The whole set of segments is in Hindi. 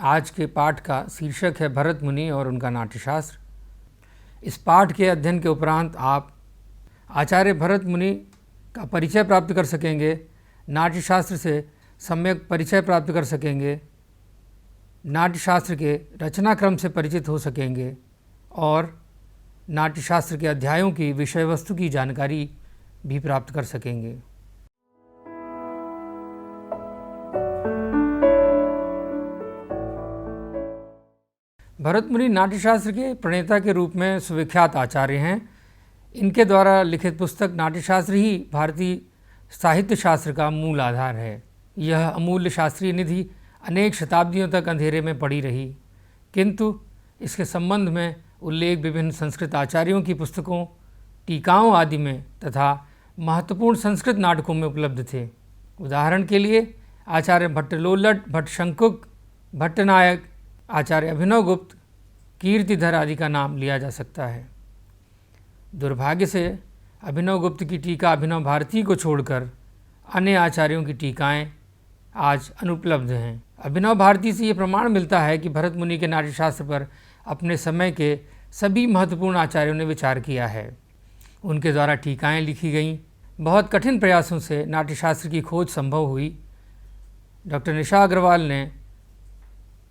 आज के पाठ का शीर्षक है भरत मुनि और उनका नाट्यशास्त्र। इस पाठ के अध्ययन के उपरांत आप आचार्य भरत मुनि का परिचय प्राप्त कर सकेंगे, नाट्यशास्त्र से सम्यक परिचय प्राप्त कर सकेंगे, नाट्यशास्त्र के रचनाक्रम से परिचित हो सकेंगे और नाट्यशास्त्र के अध्यायों की विषय वस्तु की जानकारी भी प्राप्त कर सकेंगे। भरत मुनि नाट्यशास्त्र के प्रणेता के रूप में सुविख्यात आचार्य हैं। इनके द्वारा लिखित पुस्तक नाट्यशास्त्र ही भारतीय साहित्य शास्त्र का मूल आधार है। यह अमूल्य शास्त्रीय निधि अनेक शताब्दियों तक अंधेरे में पड़ी रही, किंतु इसके संबंध में उल्लेख विभिन्न संस्कृत आचार्यों की पुस्तकों, टीकाओं आदि में तथा महत्वपूर्ण संस्कृत नाटकों में उपलब्ध थे। उदाहरण के लिए आचार्य भट्टलोल्लट, भट्टशंकुक, भट्टनायक, आचार्य अभिनवगुप्त, कीर्तिधर आदि का नाम लिया जा सकता है। दुर्भाग्य से अभिनवगुप्त की टीका अभिनव भारती को छोड़कर अन्य आचार्यों की टीकाएं आज अनुपलब्ध हैं। अभिनव भारती से ये प्रमाण मिलता है कि भरत मुनि के नाट्यशास्त्र पर अपने समय के सभी महत्वपूर्ण आचार्यों ने विचार किया है। उनके द्वारा टीकाएं लिखी गईं। बहुत कठिन प्रयासों से नाट्यशास्त्र की खोज संभव हुई। डॉक्टर निशा अग्रवाल ने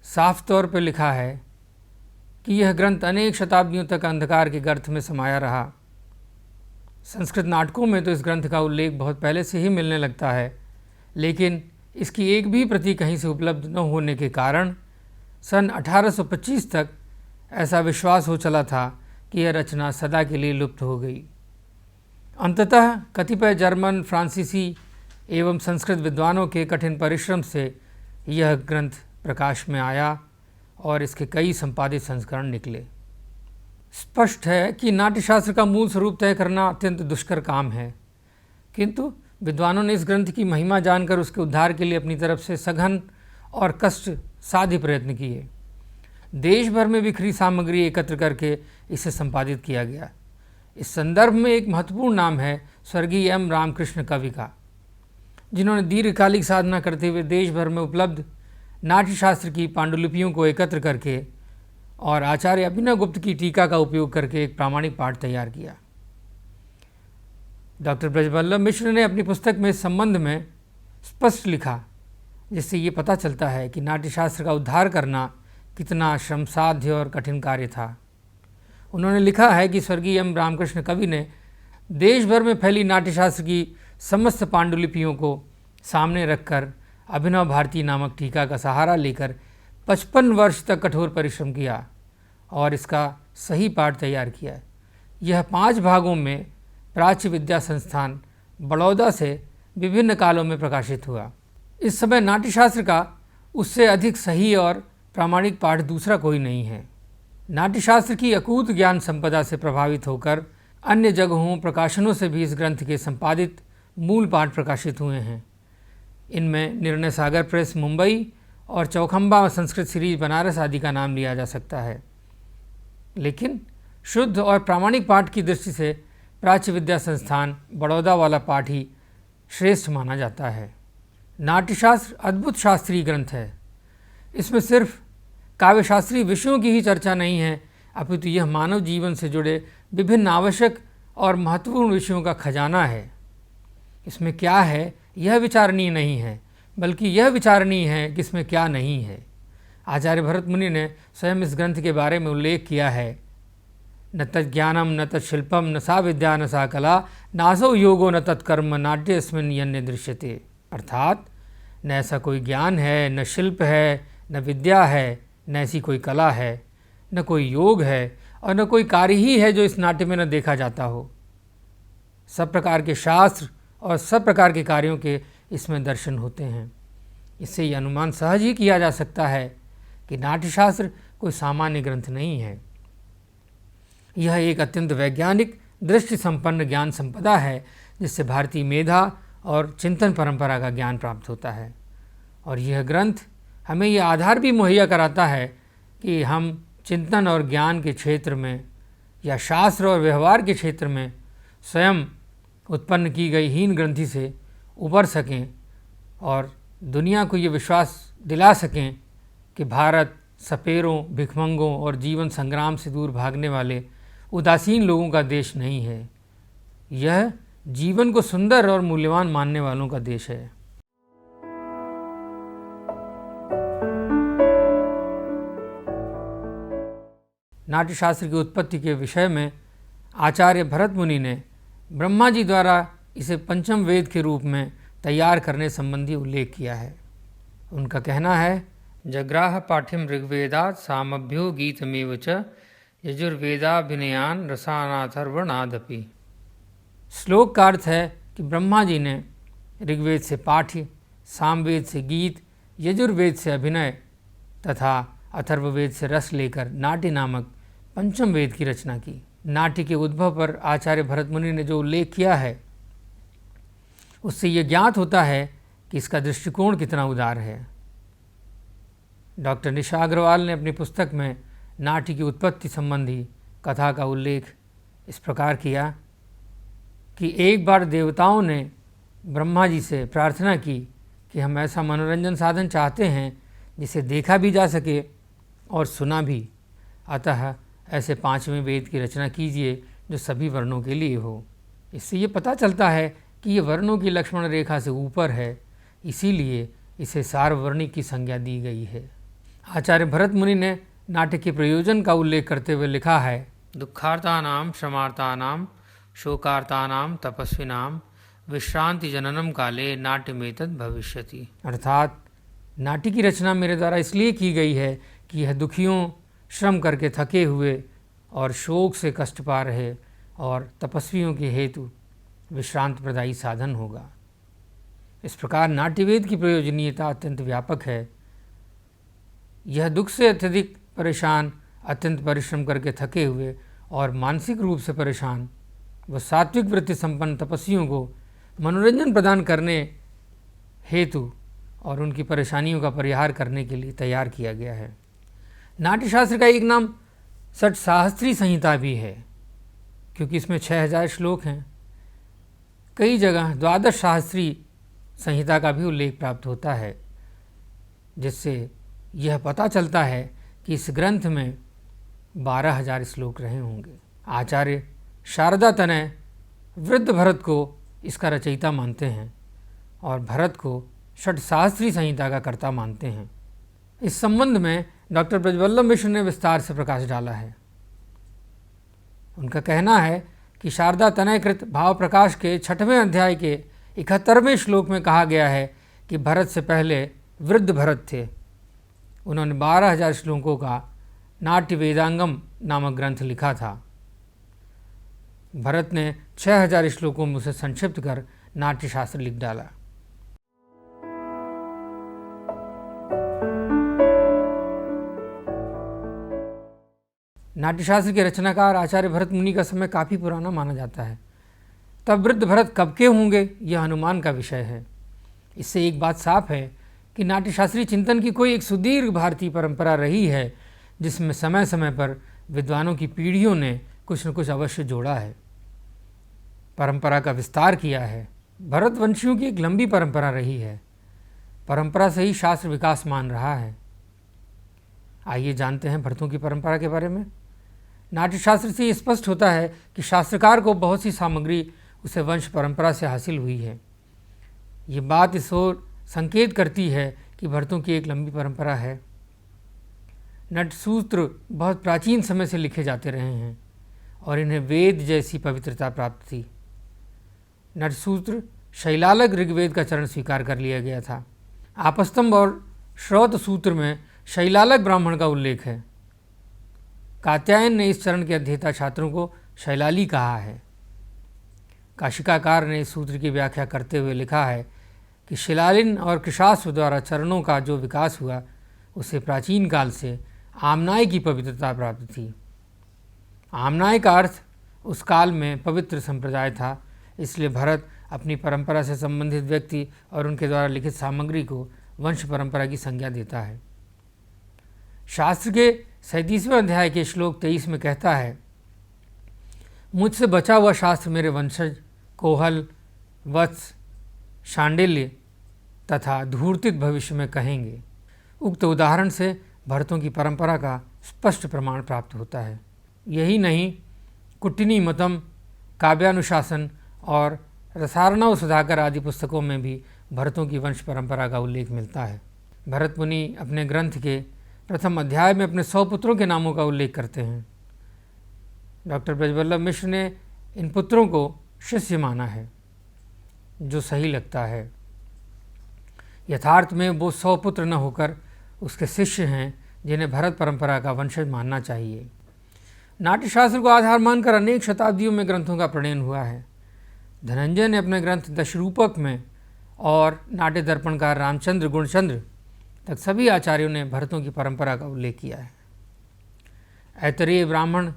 साफ तौर पर लिखा है कि यह ग्रंथ अनेक शताब्दियों तक अंधकार के गर्त में समाया रहा। संस्कृत नाटकों में तो इस ग्रंथ का उल्लेख बहुत पहले से ही मिलने लगता है, लेकिन इसकी एक भी प्रति कहीं से उपलब्ध न होने के कारण सन 1825 तक ऐसा विश्वास हो चला था कि यह रचना सदा के लिए लुप्त हो गई। अंततः कतिपय जर्मन, फ्रांसीसी एवं संस्कृत विद्वानों के कठिन परिश्रम से यह ग्रंथ प्रकाश में आया और इसके कई संपादित संस्करण निकले। स्पष्ट है कि नाट्यशास्त्र का मूल स्वरूप तय करना अत्यंत दुष्कर काम है, किंतु विद्वानों ने इस ग्रंथ की महिमा जानकर उसके उद्धार के लिए अपनी तरफ से सघन और कष्ट साध्य प्रयत्न किए। देश भर में बिखरी सामग्री एकत्र करके इसे संपादित किया गया। इस संदर्भ में एक महत्वपूर्ण नाम है स्वर्गीय एम रामकृष्ण कवि का, जिन्होंने दीर्घकालिक साधना करते हुए देश भर में उपलब्ध नाट्यशास्त्र की पांडुलिपियों को एकत्र करके और आचार्य अभिनवगुप्त की टीका का उपयोग करके एक प्रामाणिक पाठ तैयार किया। डॉक्टर ब्रजवल्लभ मिश्र ने अपनी पुस्तक में इस संबंध में स्पष्ट लिखा, जिससे ये पता चलता है कि नाट्यशास्त्र का उद्धार करना कितना श्रमसाध्य और कठिन कार्य था। उन्होंने लिखा है कि स्वर्गीय एम रामकृष्ण कवि ने देश भर में फैली नाट्यशास्त्र की समस्त पांडुलिपियों को सामने रखकर अभिनव भारती नामक टीका का सहारा लेकर 55 वर्ष तक कठोर परिश्रम किया और इसका सही पाठ तैयार किया। यह 5 भागों में प्राच्य विद्या संस्थान बड़ौदा से विभिन्न कालों में प्रकाशित हुआ। इस समय नाट्यशास्त्र का उससे अधिक सही और प्रामाणिक पाठ दूसरा कोई नहीं है। नाट्यशास्त्र की अकूत ज्ञान संपदा से प्रभावित होकर अन्य जगहों, प्रकाशनों से भी इस ग्रंथ के संपादित मूल पाठ प्रकाशित हुए हैं। इनमें निर्णय सागर प्रेस मुंबई और चौखंबा संस्कृत सीरीज बनारस आदि का नाम लिया जा सकता है, लेकिन शुद्ध और प्रामाणिक पाठ की दृष्टि से प्राच्य विद्या संस्थान बड़ौदा वाला पाठ ही श्रेष्ठ माना जाता है। नाट्यशास्त्र अद्भुत शास्त्रीय ग्रंथ है। इसमें सिर्फ काव्यशास्त्रीय विषयों की ही चर्चा नहीं है, अपितु यह मानव जीवन से जुड़े विभिन्न आवश्यक और महत्वपूर्ण विषयों का खजाना है। इसमें क्या है यह विचारणीय नहीं है, बल्कि यह विचारणीय है कि इसमें क्या नहीं है। आचार्य भरत मुनि ने स्वयं इस ग्रंथ के बारे में उल्लेख किया है, न तज्ज्ञानम न तत्शिल्पम न सा विद्या न सा कला नासो योगो न तत्कर्म नाट्यस्मिन् यन्य दृश्यते। अर्थात न ऐसा कोई ज्ञान है, न शिल्प है, न विद्या है, न ऐसी कोई कला है, न कोई योग है और न कोई कार्य ही है जो इस नाट्य में न देखा जाता हो। सब प्रकार के शास्त्र और सब प्रकार के कार्यों के इसमें दर्शन होते हैं। इससे यह अनुमान सहज ही किया जा सकता है कि नाट्यशास्त्र कोई सामान्य ग्रंथ नहीं है। यह एक अत्यंत वैज्ञानिक दृष्टि संपन्न ज्ञान संपदा है, जिससे भारतीय मेधा और चिंतन परंपरा का ज्ञान प्राप्त होता है। और यह ग्रंथ हमें यह आधार भी मुहैया कराता है कि हम चिंतन और ज्ञान के क्षेत्र में या शास्त्र और व्यवहार के क्षेत्र में स्वयं उत्पन्न की गई हीन ग्रंथि से उबर सकें और दुनिया को ये विश्वास दिला सकें कि भारत सपेरों, भिखमंगों और जीवन संग्राम से दूर भागने वाले उदासीन लोगों का देश नहीं है। यह जीवन को सुंदर और मूल्यवान मानने वालों का देश है। नाट्यशास्त्र की उत्पत्ति के विषय में आचार्य भरत मुनि ने ब्रह्मा जी द्वारा इसे पंचम वेद के रूप में तैयार करने संबंधी उल्लेख किया है। उनका कहना है, जग्राह पाठ्यम ऋग्वेदात् सामभ्यो गीतमेव च यजुर्वेदाभिनयान रसानाथर्वणादपि। श्लोक का अर्थ है कि ब्रह्मा जी ने ऋग्वेद से पाठ्य, सामवेद से गीत, यजुर्वेद से अभिनय तथा अथर्ववेद से रस लेकर नाट्य नामक पंचम वेद की रचना की। नाट्य के उद्भव पर आचार्य भरत मुनि ने जो उल्लेख किया है उससे यह ज्ञात होता है कि इसका दृष्टिकोण कितना उदार है। डॉक्टर निशा अग्रवाल ने अपनी पुस्तक में नाट्य की उत्पत्ति संबंधी कथा का उल्लेख इस प्रकार किया कि एक बार देवताओं ने ब्रह्मा जी से प्रार्थना की कि हम ऐसा मनोरंजन साधन चाहते हैं जिसे देखा भी जा सके और सुना भी, अतः ऐसे पांचवें वेद की रचना कीजिए जो सभी वर्णों के लिए हो। इससे ये पता चलता है कि ये वर्णों की लक्ष्मण रेखा से ऊपर है, इसीलिए इसे सार्ववर्णिक की संज्ञा दी गई है। आचार्य भरत मुनि ने नाट्य के प्रयोजन का उल्लेख करते हुए लिखा है, दुखार्तानां श्रमार्तानां शोकार्तानां तपस्विनां विश्रांति जननम काले नाट्यमेतद् भविष्यति। अर्थात नाट्य की रचना मेरे द्वारा इसलिए की गई है कि यह दुखियों, श्रम करके थके हुए और शोक से कष्ट पा रहे और तपस्वियों के हेतु विश्रांत प्रदायी साधन होगा। इस प्रकार नाट्यवेद की प्रयोजनीयता अत्यंत व्यापक है। यह दुख से अत्यधिक परेशान, अत्यंत परिश्रम करके थके हुए और मानसिक रूप से परेशान व सात्विक वृत्ति संपन्न तपस्वियों को मनोरंजन प्रदान करने हेतु और उनकी परेशानियों का परिहार करने के लिए तैयार किया गया है। नाट्यशास्त्र का एक नाम षट्साहस्त्री संहिता भी है, क्योंकि इसमें 6000 श्लोक हैं। कई जगह द्वादश शास्त्री संहिता का भी उल्लेख प्राप्त होता है, जिससे यह पता चलता है कि इस ग्रंथ में 12000 श्लोक रहे होंगे। आचार्य शारदा तनय वृद्ध भरत को इसका रचयिता मानते हैं और भरत को षट्साहस्त्री संहिता का कर्ता मानते हैं। इस संबंध में डॉक्टर ब्रजवल्लभ मिश्र ने विस्तार से प्रकाश डाला है। उनका कहना है कि शारदा तनयकृत भाव प्रकाश के 6वें अध्याय के 71वें श्लोक में कहा गया है कि भरत से पहले वृद्ध भरत थे। उन्होंने 12000 श्लोकों का नाट्य वेदांगम नामक ग्रंथ लिखा था। भरत ने 6000 श्लोकों में उसे संक्षिप्त कर नाट्यशास्त्र लिख डाला। नाट्यशास्त्र के रचनाकार आचार्य भरत मुनि का समय काफ़ी पुराना माना जाता है। तब वृद्ध भरत कब के होंगे, यह अनुमान का विषय है। इससे एक बात साफ है कि नाट्यशास्त्रीय चिंतन की कोई एक सुदीर्घ भारतीय परंपरा रही है, जिसमें समय समय पर विद्वानों की पीढ़ियों ने कुछ न कुछ अवश्य जोड़ा है, परंपरा का विस्तार किया है। भरतवंशियों की एक लंबी परंपरा रही है। परंपरा से ही शास्त्र विकासमान रहा है। आइए जानते हैं भरतों की परंपरा के बारे में। नाट्यशास्त्र से ये स्पष्ट होता है कि शास्त्रकार को बहुत सी सामग्री उसे वंश परंपरा से हासिल हुई है। ये बात इस ओर संकेत करती है कि भरतों की एक लंबी परंपरा है। नटसूत्र बहुत प्राचीन समय से लिखे जाते रहे हैं और इन्हें वेद जैसी पवित्रता प्राप्त थी। नटसूत्र शैलालक ऋग्वेद का चरण स्वीकार कर लिया गया था। आपस्तंभ और श्रौत सूत्र में शैलालक ब्राह्मण का उल्लेख है। कात्यायन ने इस चरण के अध्येता छात्रों को शैलाली कहा है। काशिकाकार ने इस सूत्र की व्याख्या करते हुए लिखा है कि शिलालिन और कृशाश्व द्वारा चरणों का जो विकास हुआ उसे प्राचीन काल से आमनाय की पवित्रता प्राप्त थी। आमनाय का अर्थ उस काल में पवित्र संप्रदाय था, इसलिए भरत अपनी परंपरा से संबंधित व्यक्ति और उनके द्वारा लिखित सामग्री को वंश परंपरा की संज्ञा देता है। शास्त्र के 37वें अध्याय के श्लोक 23 में कहता है, मुझसे बचा हुआ शास्त्र मेरे वंशज कोहल, वत्स, शांडिल्य तथा धूर्तित भविष्य में कहेंगे। उक्त उदाहरण से भरतों की परंपरा का स्पष्ट प्रमाण प्राप्त होता है। यही नहीं, कुट्टिनी मतम, काव्यानुशासन और रसार्णव सुधाकर आदि पुस्तकों में भी भरतों की वंश परंपरा का उल्लेख मिलता है। भरत मुनि अपने ग्रंथ के प्रथम अध्याय में अपने 100 पुत्रों के नामों का उल्लेख करते हैं। डॉक्टर ब्रजवल्लभ मिश्र ने इन पुत्रों को शिष्य माना है, जो सही लगता है। यथार्थ में वो 100 पुत्र न होकर उसके शिष्य हैं, जिन्हें भरत परंपरा का वंशज मानना चाहिए। नाट्यशास्त्र को आधार मानकर अनेक शताब्दियों में ग्रंथों का प्रणयन हुआ है। धनंजय ने अपने ग्रंथ दशरूपक में और नाट्य दर्पणकार रामचंद्र गुणचंद्र तक सभी आचार्यों ने भरतों की परंपरा का उल्लेख किया है। ऐतरेय ब्राह्मण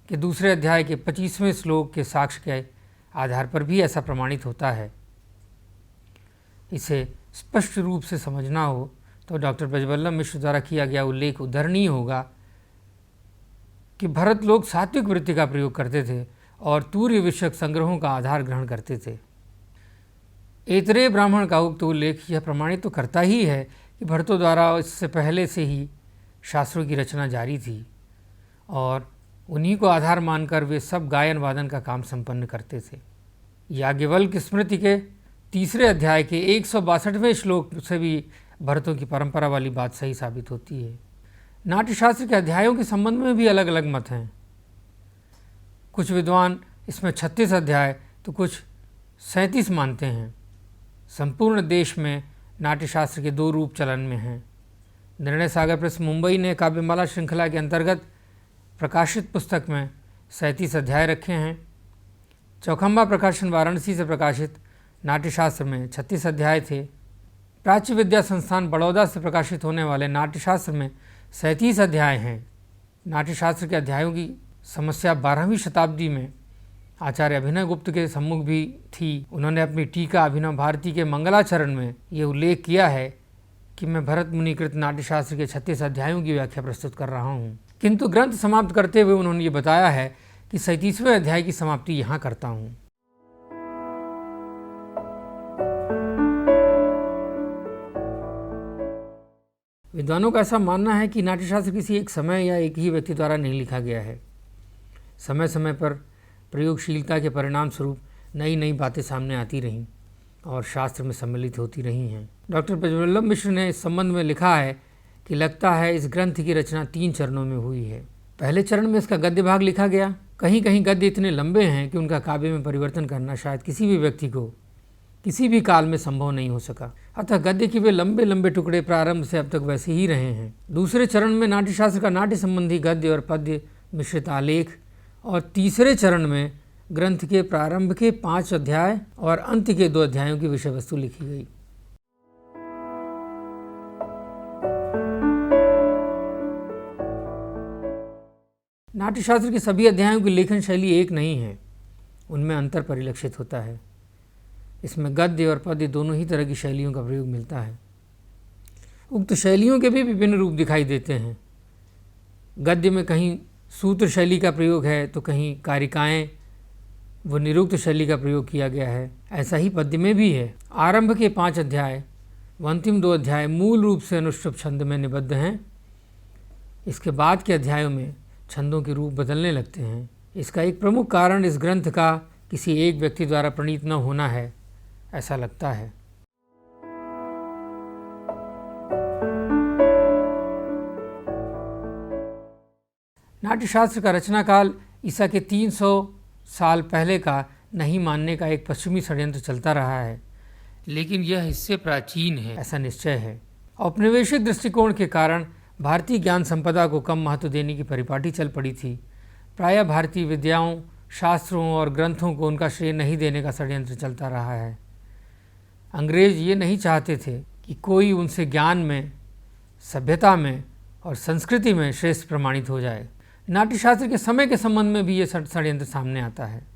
के दूसरे अध्याय के 25वें श्लोक के साक्ष्य के आधार पर भी ऐसा प्रमाणित होता है। इसे स्पष्ट रूप से समझना हो तो डॉक्टर ब्रजवल्लभ मिश्र द्वारा किया गया उल्लेख उदाहरणीय होगा कि भरत लोग सात्विक वृत्ति का प्रयोग करते थे और तूर्य विषयक संग्रहों का आधार ग्रहण करते थे। ऐतरेय ब्राह्मण का उक्त उल्लेख यह प्रमाणित तो करता ही है कि भरतों द्वारा इससे पहले से ही शास्त्रों की रचना जारी थी और उन्हीं को आधार मानकर वे सब गायन वादन का काम संपन्न करते थे। याज्ञवल्क्य स्मृति के तीसरे अध्याय के 162वें श्लोक से भी भरतों की परंपरा वाली बात सही साबित होती है। नाट्यशास्त्र के अध्यायों के संबंध में भी अलग अलग मत हैं। कुछ विद्वान इसमें 36 अध्याय तो कुछ 37 मानते हैं। संपूर्ण देश में नाट्यशास्त्र के 2 रूप चलन में हैं। निर्णय सागर प्रेस मुंबई ने काव्यमाला श्रृंखला के अंतर्गत प्रकाशित पुस्तक में 37 अध्याय रखे हैं। चौखंबा प्रकाशन वाराणसी से प्रकाशित नाट्यशास्त्र में 36 अध्याय थे। प्राच्य विद्या संस्थान बड़ौदा से प्रकाशित होने वाले नाट्यशास्त्र में 37 अध्याय हैं। नाट्यशास्त्र के अध्यायों की समस्या 12वीं शताब्दी में आचार्य अभिनव गुप्त के सम्मुख भी थी। उन्होंने अपनी टीका अभिनव भारती के मंगलाचरण में ये उल्लेख किया है कि मैं भरत मुनिकृत नाट्यशास्त्र के 36 अध्यायों की व्याख्या प्रस्तुत कर रहा हूँ, किंतु ग्रंथ समाप्त करते हुए उन्होंने ये बताया है कि 37वें अध्याय की समाप्ति यहाँ करता हूँ। विद्वानों का ऐसा मानना है कि नाट्यशास्त्र किसी एक समय या एक ही व्यक्ति द्वारा नहीं लिखा गया है। समय समय पर प्रयोगशीलता के परिणाम स्वरूप नई नई बातें सामने आती रहीं और शास्त्र में सम्मिलित होती रही हैं। डॉक्टर ब्रजवल्लभ मिश्र ने इस संबंध में लिखा है कि लगता है इस ग्रंथ की रचना 3 चरणों में हुई है। पहले चरण में इसका गद्य भाग लिखा गया। कहीं कहीं गद्य इतने लंबे हैं कि उनका काव्य में परिवर्तन करना शायद किसी भी व्यक्ति को किसी भी काल में संभव नहीं हो सका, अतः गद्य के वे लंबे लंबे टुकड़े प्रारंभ से अब तक वैसे ही रहे हैं। दूसरे चरण में नाट्यशास्त्र का नाट्य संबंधी गद्य और पद्य मिश्रित आलेख और तीसरे चरण में ग्रंथ के प्रारंभ के 5 अध्याय और अंत के 2 अध्यायों की विषय वस्तु लिखी गई। नाट्यशास्त्र के सभी अध्यायों की लेखन शैली एक नहीं है, उनमें अंतर परिलक्षित होता है। इसमें गद्य और पद्य दोनों ही तरह की शैलियों का प्रयोग मिलता है। उक्त शैलियों के भी विभिन्न रूप दिखाई देते हैं। गद्य में कहीं सूत्र शैली का प्रयोग है तो कहीं कारिकाएँ व निरुक्त शैली का प्रयोग किया गया है। ऐसा ही पद्य में भी है। आरंभ के 5 अध्याय व अंतिम 2 अध्याय मूल रूप से अनुष्टुप छंद में निबद्ध हैं। इसके बाद के अध्यायों में छंदों के रूप बदलने लगते हैं। इसका एक प्रमुख कारण इस ग्रंथ का किसी एक व्यक्ति द्वारा प्रणीत न होना है, ऐसा लगता है। नाट्यशास्त्र का रचना काल ईसा के 300 साल पहले का नहीं मानने का एक पश्चिमी षड्यंत्र चलता रहा है, लेकिन यह इससे प्राचीन है, ऐसा निश्चय है। औपनिवेशिक दृष्टिकोण के कारण भारतीय ज्ञान संपदा को कम महत्व देने की परिपाटी चल पड़ी थी। प्रायः भारतीय विद्याओं, शास्त्रों और ग्रंथों को उनका श्रेय नहीं देने का षड्यंत्र चलता रहा है। अंग्रेज ये नहीं चाहते थे कि कोई उनसे ज्ञान में, सभ्यता में और संस्कृति में श्रेष्ठ प्रमाणित हो जाए। नाट्यशास्त्र के समय के संबंध में भी ये षड्यंत्र सामने आता है।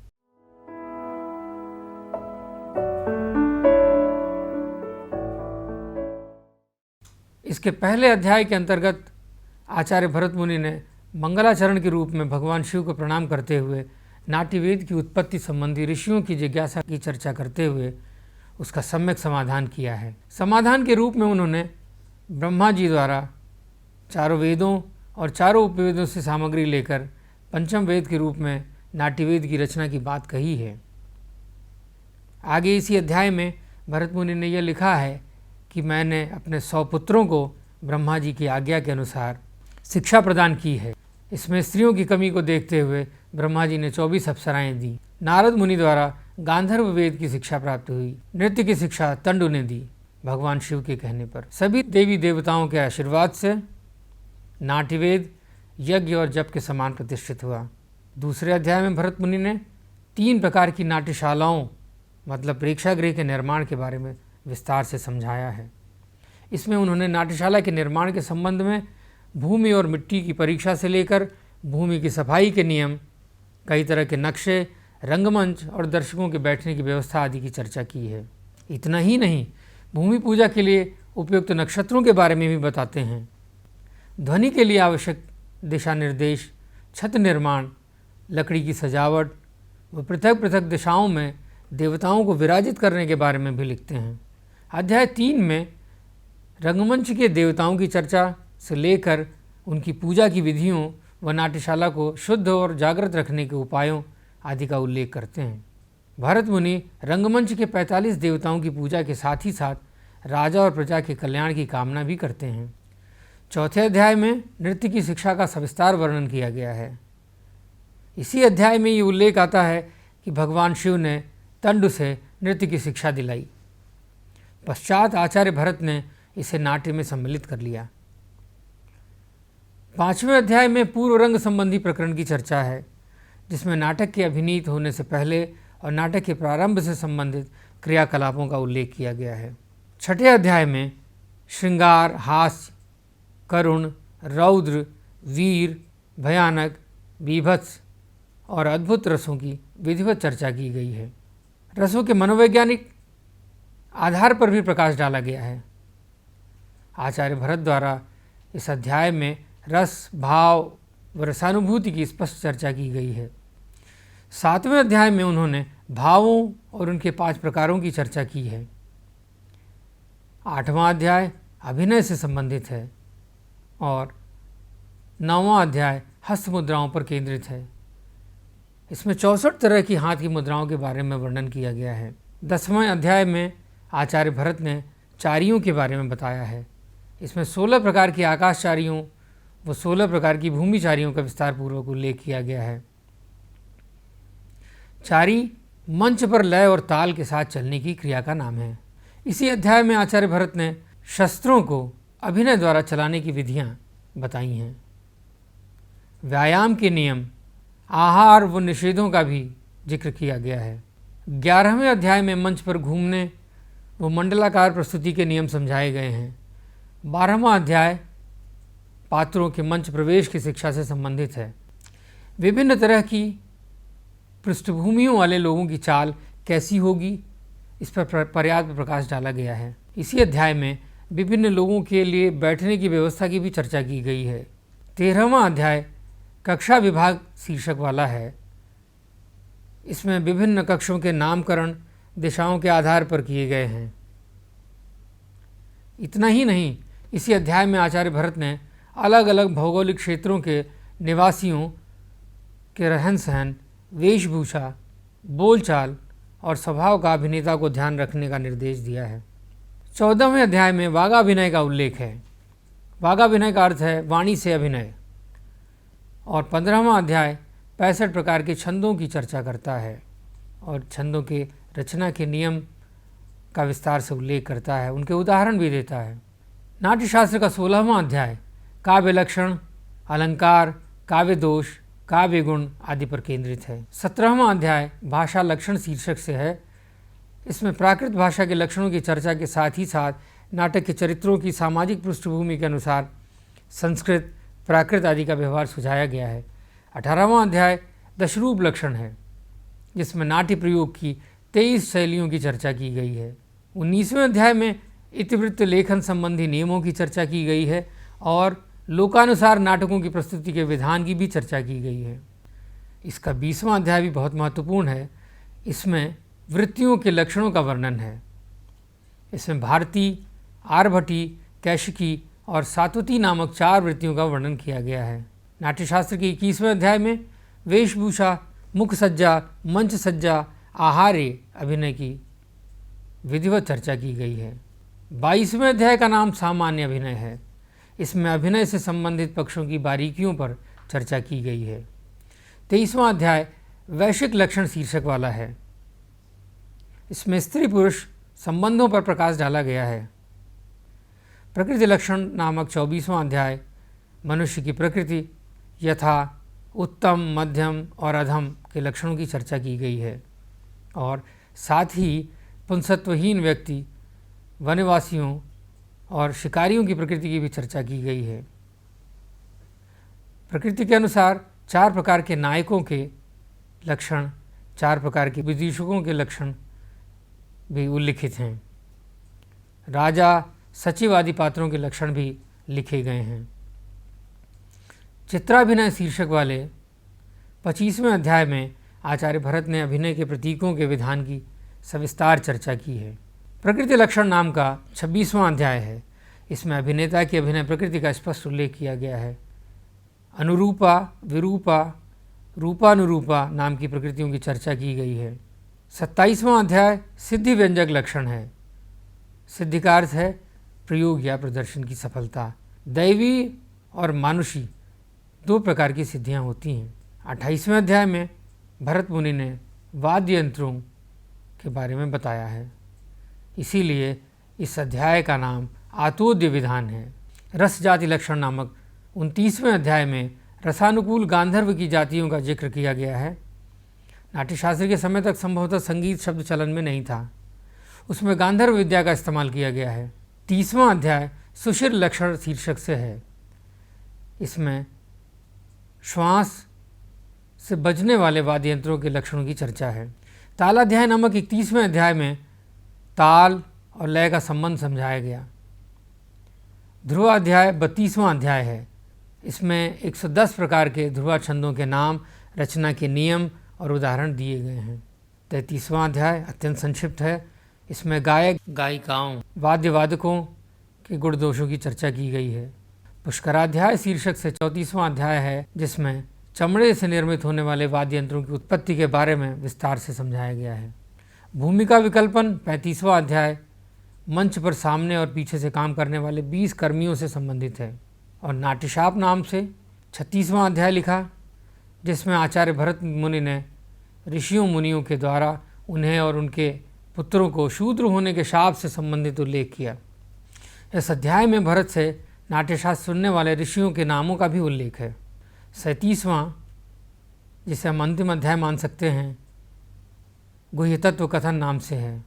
इसके पहले अध्याय के अंतर्गत आचार्य भरत मुनि ने मंगलाचरण के रूप में भगवान शिव को प्रणाम करते हुए नाट्यवेद की उत्पत्ति संबंधी ऋषियों की जिज्ञासा की चर्चा करते हुए उसका सम्यक समाधान किया है। समाधान के रूप में उन्होंने ब्रह्मा जी द्वारा चारों वेदों और चारों उपवेदों से सामग्री लेकर पंचम वेद के रूप में नाट्यवेद की रचना की बात कही है। आगे इसी अध्याय में भरत मुनि ने यह लिखा है कि मैंने अपने 100 पुत्रों को ब्रह्मा जी की आज्ञा के अनुसार शिक्षा प्रदान की है। इसमें स्त्रियों की कमी को देखते हुए ब्रह्मा जी ने 24 अप्सराएं दी। नारद मुनि द्वारा गांधर्व वेद की शिक्षा प्राप्त हुई। नृत्य की शिक्षा तंडु ने दी भगवान शिव के कहने पर। सभी देवी देवताओं के आशीर्वाद से नाट्यवेद यज्ञ और जप के समान प्रतिष्ठित हुआ। दूसरे अध्याय में भरत मुनि ने 3 प्रकार की नाट्यशालाओं मतलब प्रेक्षागृह के निर्माण के बारे में विस्तार से समझाया है। इसमें उन्होंने नाट्यशाला के निर्माण के संबंध में भूमि और मिट्टी की परीक्षा से लेकर भूमि की सफाई के नियम, कई तरह के नक्शे, रंगमंच और दर्शकों के बैठने की व्यवस्था आदि की चर्चा की है। इतना ही नहीं, भूमि पूजा के लिए उपयुक्त नक्षत्रों के बारे में भी बताते हैं। ध्वनि के लिए आवश्यक दिशा निर्देश, छत निर्माण, लकड़ी की सजावट व पृथक पृथक दिशाओं में देवताओं को विराजित करने के बारे में भी लिखते हैं। अध्याय 3 में रंगमंच के देवताओं की चर्चा से लेकर उनकी पूजा की विधियों व नाट्यशाला को शुद्ध और जागृत रखने के उपायों आदि का उल्लेख करते हैं। भरत मुनि रंगमंच के 45 देवताओं की पूजा के साथ ही साथ राजा और प्रजा के कल्याण की कामना भी करते हैं। चौथे अध्याय में नृत्य की शिक्षा का सविस्तार वर्णन किया गया है। इसी अध्याय में ये उल्लेख आता है कि भगवान शिव ने तंडु से नृत्य की शिक्षा दिलाई। पश्चात आचार्य भरत ने इसे नाट्य में सम्मिलित कर लिया। 5वें अध्याय में पूर्व रंग संबंधी प्रकरण की चर्चा है, जिसमें नाटक के अभिनीत होने से पहले और नाटक के प्रारंभ से संबंधित क्रियाकलापों का उल्लेख किया गया है। 6ठे अध्याय में श्रृंगार, हास्य, करुण, रौद्र, वीर, भयानक, बीभत्स और अद्भुत रसों की विधिवत चर्चा की गई है। रसों के मनोवैज्ञानिक आधार पर भी प्रकाश डाला गया है। आचार्य भरत द्वारा इस अध्याय में रस, भाव व रसानुभूति की स्पष्ट चर्चा की गई है। 7वें अध्याय में उन्होंने भावों और उनके 5 प्रकारों की चर्चा की है। 8वां अध्याय अभिनय से संबंधित है और 9वां अध्याय हस्त मुद्राओं पर केंद्रित है। इसमें 64 तरह की हाथ की मुद्राओं के बारे में वर्णन किया गया है। 10वें अध्याय में आचार्य भरत ने चारियों के बारे में बताया है। इसमें 16 प्रकार की आकाशचारियों व 16 प्रकार की भूमिचारियों का विस्तार पूर्वक उल्लेख किया गया है। चारी मंच पर लय और ताल के साथ चलने की क्रिया का नाम है। इसी अध्याय में आचार्य भरत ने शस्त्रों को अभिनय द्वारा चलाने की विधियां बताई हैं। व्यायाम के नियम, आहार व निषेधों का भी जिक्र किया गया है। 11वें अध्याय में मंच पर घूमने व मंडलाकार प्रस्तुति के नियम समझाए गए हैं। 12वां अध्याय पात्रों के मंच प्रवेश की शिक्षा से संबंधित है। विभिन्न तरह की पृष्ठभूमियों वाले लोगों की चाल कैसी होगी, इस पर पर्याप्त प्रकाश डाला गया है। इसी अध्याय में विभिन्न लोगों के लिए बैठने की व्यवस्था की भी चर्चा की गई है। 13वां अध्याय कक्षा विभाग शीर्षक वाला है। इसमें विभिन्न कक्षों के नामकरण दिशाओं के आधार पर किए गए हैं। इतना ही नहीं, इसी अध्याय में आचार्य भरत ने अलग अलग भौगोलिक क्षेत्रों के निवासियों के रहन सहन, वेशभूषा, बोलचाल और स्वभाव का अभिनेता को ध्यान रखने का निर्देश दिया है। 14वें अध्याय में वागाभिनय का उल्लेख है। वागाभिनय का अर्थ है वाणी से अभिनय। और 15वां अध्याय 65 प्रकार के छंदों की चर्चा करता है और छंदों के रचना के नियम का विस्तार से उल्लेख करता है, उनके उदाहरण भी देता है। नाट्यशास्त्र का 16वां अध्याय काव्य लक्षण, अलंकार, काव्य दोष, काव्य गुण आदि पर केंद्रित है। 17वां अध्याय भाषा लक्षण शीर्षक से है। इसमें प्राकृत भाषा के लक्षणों की चर्चा के साथ ही साथ नाटक के चरित्रों की सामाजिक पृष्ठभूमि के अनुसार संस्कृत, प्राकृत आदि का व्यवहार सुझाया गया है। 18वां अध्याय दशरूप लक्षण है, जिसमें नाट्य प्रयोग की 23 शैलियों की चर्चा की गई है। 19वें अध्याय में इतिवृत्त लेखन संबंधी नियमों की चर्चा की गई है और लोकानुसार नाटकों की प्रस्तुति के विधान की भी चर्चा की गई है। इसका 20वां अध्याय भी बहुत महत्वपूर्ण है। इसमें वृत्तियों के लक्षणों का वर्णन है। इसमें भारती, आर्भटी, कैशिकी और सात्वती नामक 4 वृत्तियों का वर्णन किया गया है। नाट्यशास्त्र के 21वें अध्याय में वेशभूषा, मुख सज्जा, मंच सज्जा, आहार्य, अभिनय की विधिवत चर्चा की गई है। 22वें अध्याय का नाम सामान्य अभिनय है। इसमें अभिनय से संबंधित पक्षों की बारीकियों पर चर्चा की गई है। 23वां अध्याय वैश्विक लक्षण शीर्षक वाला है। इसमें स्त्री पुरुष संबंधों पर प्रकाश डाला गया है। प्रकृति लक्षण नामक 24वां अध्याय मनुष्य की प्रकृति यथा उत्तम, मध्यम और अधम के लक्षणों की चर्चा की गई है और साथ ही पुंसत्वहीन व्यक्ति, वनवासियों और शिकारियों की प्रकृति की भी चर्चा की गई है। प्रकृति के अनुसार 4 प्रकार के नायकों के लक्षण, 4 प्रकार के विदूषकों के लक्षण भी उल्लिखित हैं। राजा, सचिव आदि पात्रों के लक्षण भी लिखे गए हैं। चित्राभिनय शीर्षक वाले 25वें अध्याय में आचार्य भरत ने अभिनय के प्रतीकों के विधान की सविस्तार चर्चा की है। प्रकृति लक्षण नाम का 26वां अध्याय है। इसमें अभिनेता की अभिनय प्रकृति का स्पष्ट उल्लेख किया गया है। अनुरूपा, विरूपा, रूपानुरूपा नाम की प्रकृतियों की चर्चा की गई है। 27वां अध्याय सिद्धि व्यंजक लक्षण है। सिद्धि का अर्थ है प्रयोग या प्रदर्शन की सफलता। दैवी और मानुषी 2 प्रकार की सिद्धियां होती हैं। 28वें अध्याय में भरत मुनि ने वाद्य यंत्रों के बारे में बताया है, इसीलिए इस अध्याय का नाम आतोद्य विधान है। रस जाति लक्षण नामक 29वें अध्याय में रसानुकूल गांधर्व की जातियों का जिक्र किया गया है। नाट्यशास्त्र के समय तक संभवतः संगीत शब्द चलन में नहीं था, उसमें गांधर्व विद्या का इस्तेमाल किया गया है। 30वां अध्याय सुशिर लक्षण शीर्षक से है। इसमें श्वास से बजने वाले वाद्य यंत्रों के लक्षणों की चर्चा है। तालाध्याय नामक 31वें अध्याय में ताल और लय का संबंध समझाया गया। ध्रुवाध्याय 32वां अध्याय है। इसमें 110 प्रकार के ध्रुवा छंदों के नाम, रचना के नियम और उदाहरण दिए गए हैं। 33वां अध्याय अत्यंत संक्षिप्त है। इसमें गायक गायिकाओं, वाद्य वादकों के गुण दोषों की चर्चा की गई है। पुष्कराध्याय शीर्षक से 34वां अध्याय है, जिसमें चमड़े से निर्मित होने वाले वाद्य यंत्रों की उत्पत्ति के बारे में विस्तार से समझाया गया है। भूमिका विकल्पन 35वां अध्याय मंच पर सामने और पीछे से काम करने वाले 20 कर्मियों से संबंधित है। और नाट्यशाप नाम से 36वां अध्याय लिखा, जिसमें आचार्य भरत मुनि ने ऋषियों मुनियों के द्वारा उन्हें और उनके पुत्रों को शूद्र होने के शाप से संबंधित उल्लेख किया। इस अध्याय में भरत से नाट्यशास्त्र सुनने वाले ऋषियों के नामों का भी उल्लेख है। 37वां, जिसे हम अंतिम अध्याय मान सकते हैं, गुह्य तत्व कथन नाम से है,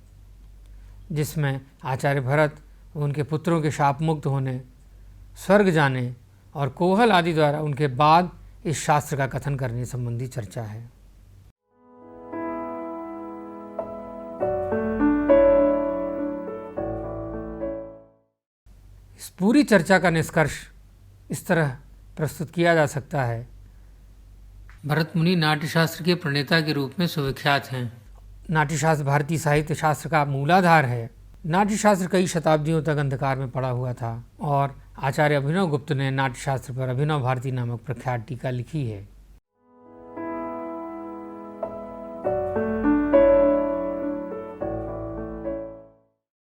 जिसमें आचार्य भरत उनके पुत्रों के शाप मुक्त होने, स्वर्ग जाने और कोहल आदि द्वारा उनके बाद इस शास्त्र का कथन करने संबंधी चर्चा है। इस पूरी चर्चा का निष्कर्ष इस तरह प्रस्तुत किया जा सकता है। भरत मुनि नाट्यशास्त्र के प्रणेता के रूप में सुविख्यात हैं। नाट्यशास्त्र भारतीय साहित्य शास्त्र का मूलाधार है। नाट्यशास्त्र कई शताब्दियों तक अंधकार में पड़ा हुआ था और आचार्य अभिनव गुप्त ने नाट्यशास्त्र पर अभिनव भारती नामक प्रख्यात टीका लिखी है।